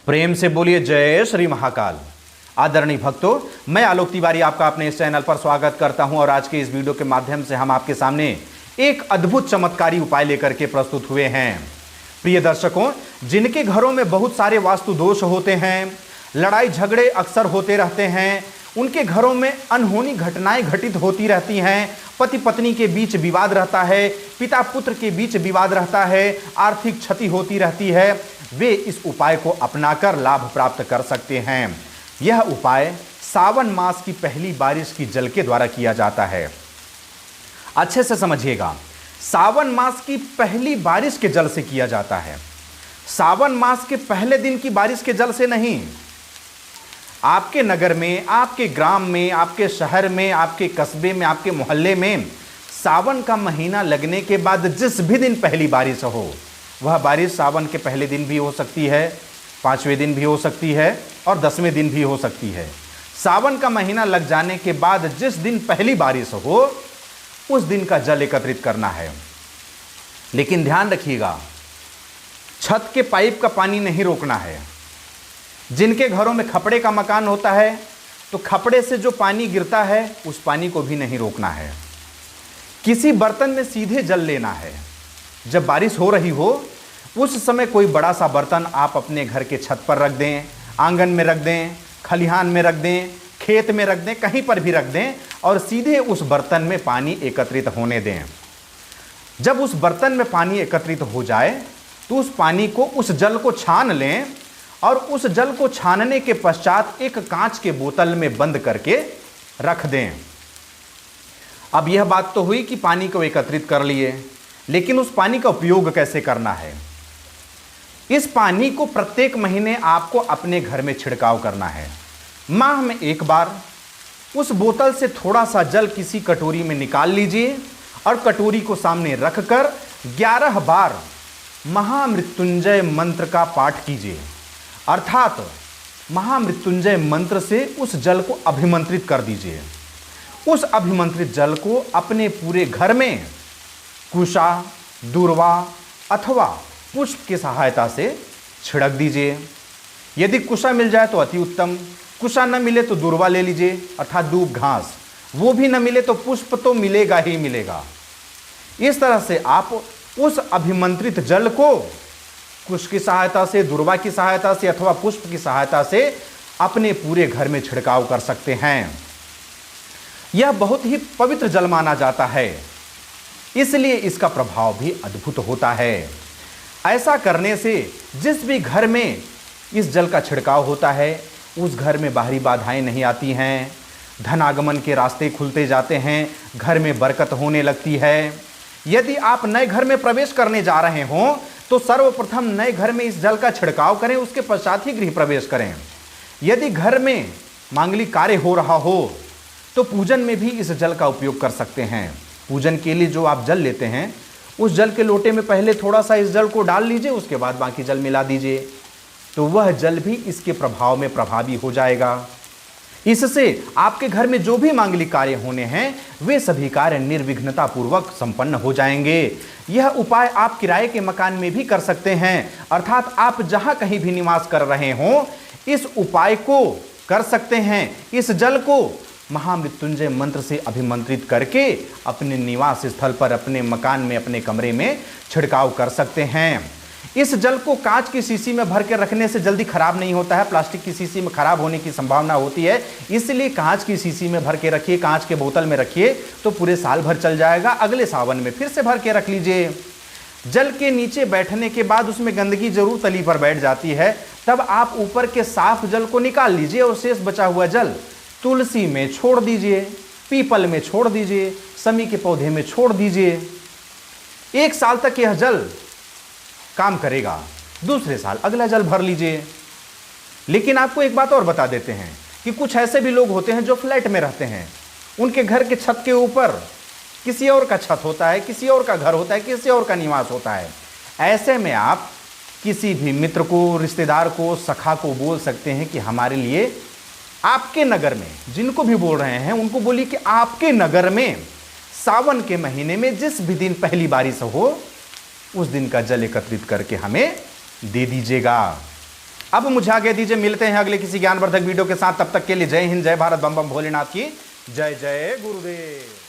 प्रेम से बोलिए जय श्री महाकाल। आदरणीय भक्तों, मैं आलोक तिवारी आपका अपने इस चैनल पर स्वागत करता हूं और आज के इस वीडियो के माध्यम से हम आपके सामने एक अद्भुत चमत्कारी उपाय लेकर के प्रस्तुत हुए हैं। प्रिय दर्शकों, जिनके घरों में बहुत सारे वास्तु दोष होते हैं, लड़ाई झगड़े अक्सर होते रहते हैं, उनके घरों में अनहोनी घटनाएं घटित होती रहती हैं, पति पत्नी के बीच विवाद रहता है, पिता पुत्र के बीच विवाद रहता है, आर्थिक क्षति होती रहती है, वे इस उपाय को अपनाकर लाभ प्राप्त कर सकते हैं। यह उपाय सावन मास की पहली बारिश की जल के द्वारा किया जाता है। अच्छे से समझिएगा, सावन मास की पहली बारिश के जल से किया जाता है। सावन मास के पहले दिन की बारिश के जल से नहीं। आपके नगर में, आपके ग्राम में, आपके शहर में, आपके कस्बे में, आपके मोहल्ले में सावन का महीना लगने के बाद जिस भी दिन पहली बारिश हो, वह बारिश सावन के पहले दिन भी हो सकती है, 5वें दिन भी हो सकती है और 10वें दिन भी हो सकती है। सावन का महीना लग जाने के बाद जिस दिन पहली बारिश हो, उस दिन का जल एकत्रित करना है। लेकिन ध्यान रखिएगा, छत के पाइप का पानी नहीं रोकना है। जिनके घरों में खपड़े का मकान होता है, तो खपड़े से जो पानी गिरता है उस पानी को भी नहीं रोकना है। किसी बर्तन में सीधे जल लेना है। जब बारिश हो रही हो उस समय कोई बड़ा सा बर्तन आप अपने घर के छत पर रख दें, आंगन में रख दें, खलिहान में रख दें, खेत में रख दें, कहीं पर भी रख दें और सीधे उस बर्तन में पानी एकत्रित होने दें। जब उस बर्तन में पानी एकत्रित हो जाए तो उस पानी को, उस जल को छान लें और उस जल को छानने के पश्चात एक कांच के बोतल में बंद करके रख दें। अब यह बात तो हुई कि पानी को एकत्रित कर लिए, लेकिन उस पानी का उपयोग कैसे करना है। इस पानी को प्रत्येक महीने आपको अपने घर में छिड़काव करना है। माह में एक बार उस बोतल से थोड़ा सा जल किसी कटोरी में निकाल लीजिए और कटोरी को सामने रखकर 11 बार महामृत्युंजय मंत्र का पाठ कीजिए। अर्थात महामृत्युंजय मंत्र से उस जल को अभिमंत्रित कर दीजिए। उस अभिमंत्रित जल को अपने पूरे घर में कुशा, दूर्वा अथवा पुष्प की सहायता से छिड़क दीजिए। यदि कुशा मिल जाए तो अति उत्तम, कुशा न मिले तो दूर्वा ले लीजिए अर्थात दूब घास, वो भी न मिले तो पुष्प तो मिलेगा ही मिलेगा। इस तरह से आप उस अभिमंत्रित जल को कुश की सहायता से, दूर्वा की सहायता से अथवा पुष्प की सहायता से अपने पूरे घर में छिड़काव कर सकते हैं। यह बहुत ही पवित्र जल माना जाता है, इसलिए इसका प्रभाव भी अद्भुत होता है। ऐसा करने से जिस भी घर में इस जल का छिड़काव होता है, उस घर में बाहरी बाधाएं नहीं आती हैं, धनागमन के रास्ते खुलते जाते हैं, घर में बरकत होने लगती है। यदि आप नए घर में प्रवेश करने जा रहे हों तो सर्वप्रथम नए घर में इस जल का छिड़काव करें, उसके पश्चात ही गृह प्रवेश करें। यदि घर में मांगलिक कार्य हो रहा हो तो पूजन में भी इस जल का उपयोग कर सकते हैं। पूजन के लिए जो आप जल लेते हैं, उस जल के लोटे में पहले थोड़ा सा इस जल को डाल लीजिए, उसके बाद बाकी जल मिला दीजिए, तो वह जल भी इसके प्रभाव में प्रभावी हो जाएगा। इससे आपके घर में जो भी मांगलिक कार्य होने हैं, वे सभी कार्य निर्विघ्नता पूर्वक संपन्न हो जाएंगे। यह उपाय आप किराए के मकान में भी कर सकते हैं, अर्थात आप जहां कहीं भी निवास कर रहे हों, इस उपाय को कर सकते हैं। इस जल को महामृत्युंजय मंत्र से अभिमंत्रित करके अपने निवास स्थल पर, अपने मकान में, अपने कमरे में छिड़काव कर सकते हैं। इस जल को कांच की शीशी में भर के रखने से जल्दी खराब नहीं होता है। प्लास्टिक की शीशी में खराब होने की संभावना होती है, इसलिए कांच की शीशी में भर के रखिए, कांच के बोतल में रखिए तो पूरे साल भर चल जाएगा। अगले सावन में फिर से भर के रख लीजिए। जल के नीचे बैठने के बाद उसमें गंदगी जरूर तली पर बैठ जाती है, तब आप ऊपर के साफ जल को निकाल लीजिए और शेष बचा हुआ जल तुलसी में छोड़ दीजिए, पीपल में छोड़ दीजिए, समी के पौधे में छोड़ दीजिए। 1 साल तक यह जल काम करेगा, दूसरे साल अगला जल भर लीजिए। लेकिन आपको एक बात और बता देते हैं कि कुछ ऐसे भी लोग होते हैं जो फ्लैट में रहते हैं, उनके घर के छत के ऊपर किसी और का छत होता है, किसी और का घर होता है, किसी और का निवास होता है। ऐसे में आप किसी भी मित्र को, रिश्तेदार को, सखा को बोल सकते हैं कि हमारे लिए आपके नगर में, जिनको भी बोल रहे हैं उनको बोलिए कि आपके नगर में सावन के महीने में जिस भी दिन पहली बारिश हो, उस दिन का जल एकत्रित करके हमें दे दीजिएगा। अब मुझे आगे दीजिए, मिलते हैं अगले किसी ज्ञानवर्धक वीडियो के साथ। तब तक के लिए जय हिंद, जय भारत, बम बम भोलेनाथ की जय। जय गुरुदेव।